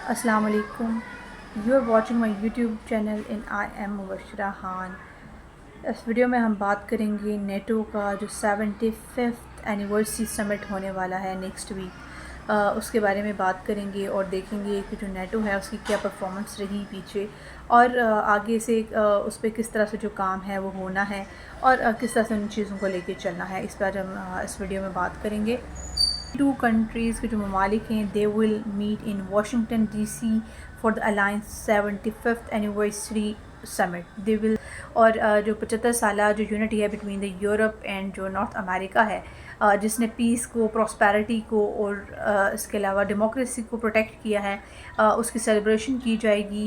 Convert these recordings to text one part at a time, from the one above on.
السلام علیکم. You are watching my YouTube channel and I am Mubashira Khan. اس ویڈیو میں ہم بات کریں گے نیٹو کا جو 75th اینیورسری سمٹ ہونے والا ہے نیکسٹ ویک. اس کے بارے میں بات کریں گے اور دیکھیں گے کہ جو نیٹو ہے اس کی کیا پرفارمنس رہی پیچھے، اور آگے سے اس پہ کس طرح سے جو کام ہے وہ ہونا ہے، اور کس طرح سے ان چیزوں کو لے کے چلنا ہے. اس پر ہم اس ویڈیو میں بات کریں گے. ٹو کنٹریز کے جو ممالک ہیں they will meet in Washington D C for the alliance 75th anniversary summit. They will, اور جو 75 سالہ جو یونٹی ہے بٹوین دا یورپ اینڈ جو نارتھ امریکہ ہے، جس نے پیس کو، پراسپیرٹی کو اور اس کے علاوہ ڈیموکریسی کو پروٹیکٹ کیا ہے، اس کی سیلیبریشن کی جائے گی.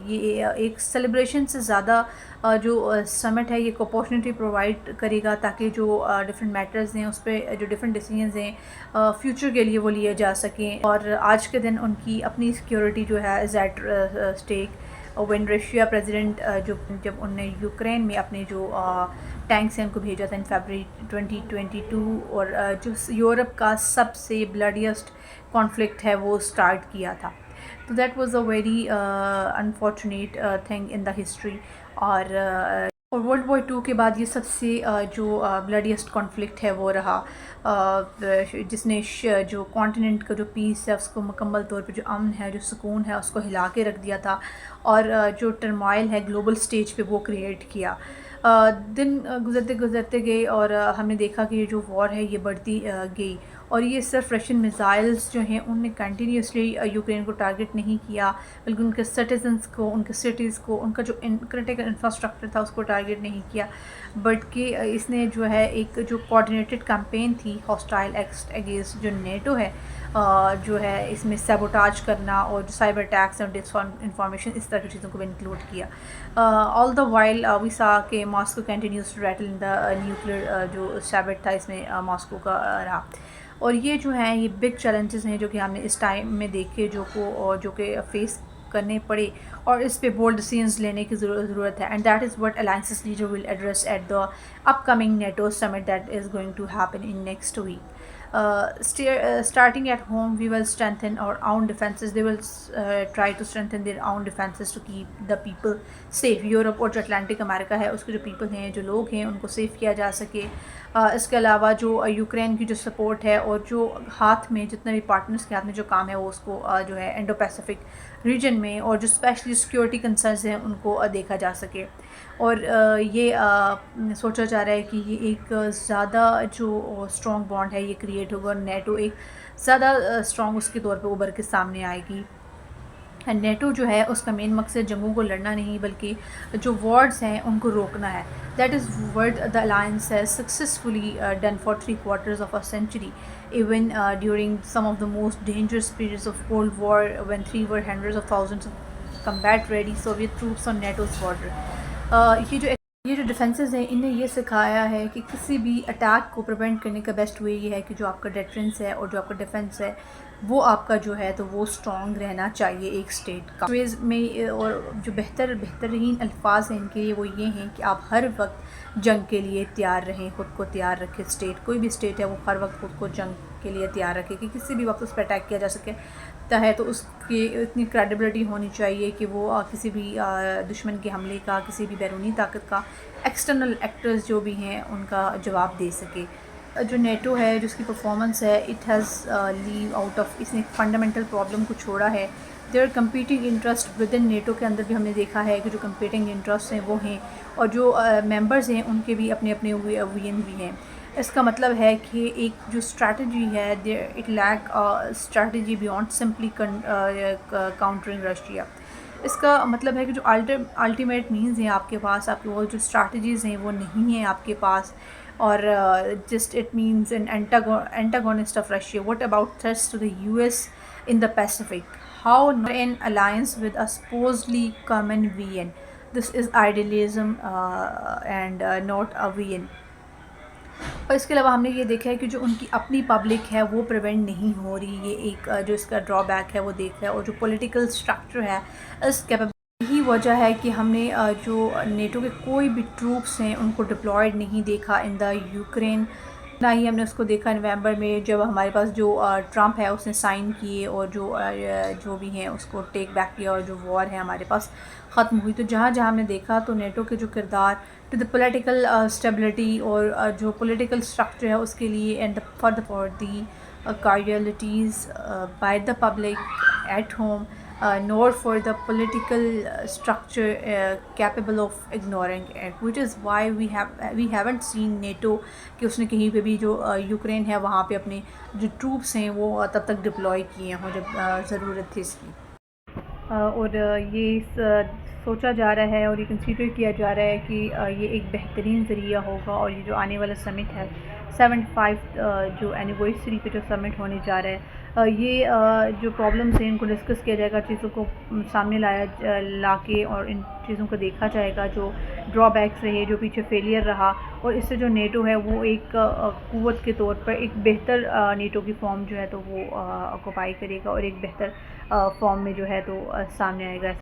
یہ ایک سیلیبریشن سے زیادہ جو سمٹ ہے یہ ایک اپارچونیٹی پرووائڈ کرے گا تاکہ جو ڈفرینٹ میٹرز ہیں اس پہ جو ڈفرینٹ ڈیسیجنز ہیں فیوچر کے لیے وہ لیے جا سکیں. اور آج کے دن ان کی اپنی سیکیورٹی جو ہے is at stake. When Russia president جب ان نے یوکرین میں اپنے جو ٹینکس ہیں ان کو بھیجا تھا ان فیبرری 2022، اور جو یورپ کا سب سے بلڈیسٹ کانفلکٹ ہے وہ سٹارٹ کیا تھا. تو that was a very unfortunate thing in the history. اور ورلڈ وار 2 کے بعد یہ سب سے جو بلڈیسٹ کانفلکٹ ہے وہ رہا، جس نے جو کانٹیننٹ کا جو پیس ہے اس کو مکمل طور پہ، جو امن ہے، جو سکون ہے، اس کو ہلا کے رکھ دیا تھا، اور جو ٹرمائل ہے گلوبل سٹیج پہ وہ کریٹ کیا. دن گزرتے گزرتے گئے اور ہم نے دیکھا کہ یہ جو وار ہے یہ بڑھتی گئی، اور یہ صرف رشین میزائلز جو ہیں ان نے کنٹینیوسلی یوکرین کو ٹارگٹ نہیں کیا، بلکہ ان کے سٹیزنس کو، ان کے سٹیز کو، ان کا جو کرٹیکل انفراسٹرکچر تھا اس کو ٹارگٹ نہیں کیا، بٹ کہ اس نے جو ہے ایک جو کوآرڈینیٹڈ کیمپین تھی ہاسٹائل ایکٹ اگینسٹ جو نیٹو ہے، جو ہے اس میں سیبوٹاج کرنا اور جو سائبر اٹیکس اور ڈس انفارمیشن اس طرح کی چیزوں کو بھی انکلوڈ کیا. آل دا وائل وی سا کہ Moscow continues to rattle in the nuclear جو سیبٹ تھا اس میں ماسکو کا رہا. اور یہ جو ہیں یہ بگ چیلنجز ہیں جو کہ ہم نے اس ٹائم میں دیکھے، جو کہ فیس کرنے پڑے، اور اس پہ بولڈ ڈیسیژنز لینے کی ضرورت ہے. And that is what alliance's leaders will address at the upcoming NATO summit that is going to happen in next week. Starting at home, we will strengthen our own defenses. They will try to strengthen their own defenses to keep the people safe. Europe اور جو Atlantic امریکہ ہے اس کے جو people ہیں، جو لوگ ہیں، ان کو سیف کیا جا سکے. اس کے علاوہ جو یوکرین کی جو سپورٹ ہے اور جو ہاتھ میں جتنے بھی پارٹنرز کے ہاتھ میں جو کام ہے وہ اس کو جو ہے انڈو پیسیفک ریجن میں، اور جو اسپیشلی سیکیورٹی کنسرنز ہیں ان کو دیکھا جا سکے. اور یہ سوچا جا رہا ہے کہ یہ ایک زیادہ جو اسٹرانگ بانڈ ہے یہ کریٹ ہوگا، اور نیٹو ایک زیادہ اسٹرانگ اس کے طور پہ ابھر کے سامنے آئے گی. نیٹو جو ہے اس کا مین مقصد جنگوں کو لڑنا نہیں بلکہ جو وارز ہیں ان کو روکنا ہے. That is word the alliance has successfully done for 3/4 of a century, even during some of the most dangerous periods of Cold War, when three were hundreds of thousands of combat-ready Soviet troops on NATO's border. یہ جو ڈیفنسز ہیں ان نے یہ سکھایا ہے کہ کسی بھی اٹیک کو پریونٹ کرنے کا بیسٹ وے یہ ہے کہ جو آپ کا ڈیفنس ہے اور جو آپ کا ڈیفنس ہے وہ آپ کا جو ہے تو وہ اسٹرانگ رہنا چاہیے ایک اسٹیٹ کا ویز میں. اور جو بہترین الفاظ ہیں ان کے لیے وہ یہ ہیں کہ آپ ہر وقت جنگ کے لیے تیار رہیں، خود کو تیار رکھیں. اسٹیٹ کوئی بھی اسٹیٹ ہے وہ ہر وقت خود کو جنگ کے لیے تیار رکھے کہ کسی بھی وقت اس پہ اٹیک کیا جا سکے ہے، تو اس کی اتنی کریڈیبلٹی ہونی چاہیے کہ وہ کسی بھی دشمن کے حملے کا، کسی بھی بیرونی طاقت کا، ایکسٹرنل ایکٹرز جو بھی ہیں ان کا جواب دے سکے. جو نیٹو ہے، جو اس کی پرفارمنس ہے، it has leave out of, اس نے ایک فنڈامنٹل پرابلم کو چھوڑا ہے. There are competing interest with in NATO کے اندر بھی ہم نے دیکھا ہے کہ جو کمپیٹنگ انٹرسٹ ہیں وہ ہیں، اور جو ممبرز ہیں ان کے بھی اپنے اپنے اوپینین بھی ہیں. اس کا مطلب ہے کہ ایک جو اسٹریٹجی ہے، it lack strategy beyond simply countering Russia. اس کا مطلب ہے کہ جو الٹیمیٹ مینز ہیں آپ کے پاس، آپ کے وہ جو اسٹریٹجیز ہیں وہ نہیں ہیں آپ کے پاس. اور just it means an antagonist of Russia. What about threats to the US in the Pacific? How not an alliance with a supposedly common VN? This is idealism and not a VN. اور اس کے علاوہ ہم نے یہ دیکھا ہے کہ جو ان کی اپنی پبلک ہے وہ پریونٹ نہیں ہو رہی. یہ ایک جو اس کا ڈرا بیک ہے وہ دیکھ رہا ہے. اور جو پولیٹیکل اسٹرکچر ہے اس کیپیبل، یہی وجہ ہے کہ ہم نے جو نیٹو کے کوئی بھی ٹروپس ہیں ان کو ڈپلائڈ نہیں دیکھا ان دا یوکرین نہ ہی ہم نے اس کو دیکھا نومبر میں جب ہمارے پاس جو ٹرمپ ہے اس نے سائن کیے اور جو بھی ہیں اس کو ٹیک بیک کیا اور جو وار ہے ہمارے پاس ختم ہوئی. تو جہاں جہاں ہم نے دیکھا تو نیٹو کے جو کردار ٹو دا پولیٹیکل اسٹیبلٹی اور جو پولیٹیکل اسٹرکچر ہے اس کے لیے and for the cordialities by the public at home nor for the political structure capable of ignoring it, which is why we haven't seen NATO کہ اس نے کہیں پہ بھی جو یوکرین ہے وہاں پہ اپنے جو ٹروپس ہیں وہ تب تک ڈپلوائے کیے ہوں جب ضرورت تھی اس کی. اور یہ سوچا جا رہا ہے اور یہ کنسیڈر کیا جا رہا ہے کہ یہ ایک بہترین ذریعہ ہوگا اور یہ جو آنے والا سمٹ ہے 75 جو اینیورسری پہ جو سمٹ ہونے جا رہا ہے یہ جو پرابلمس ہیں ان کو ڈسکس کیا جائے گا, چیزوں کو سامنے لا کے اور ان چیزوں کو دیکھا جائے گا جو ڈرا بیکس رہے, جو پیچھے فیلئر رہا, اور اس سے جو نیٹو ہے وہ ایک قوت کے طور پر ایک بہتر نیٹو کی فارم جو ہے تو وہ آکوپائی کرے گا اور ایک بہتر فارم میں جو ہے تو سامنے آئے گا.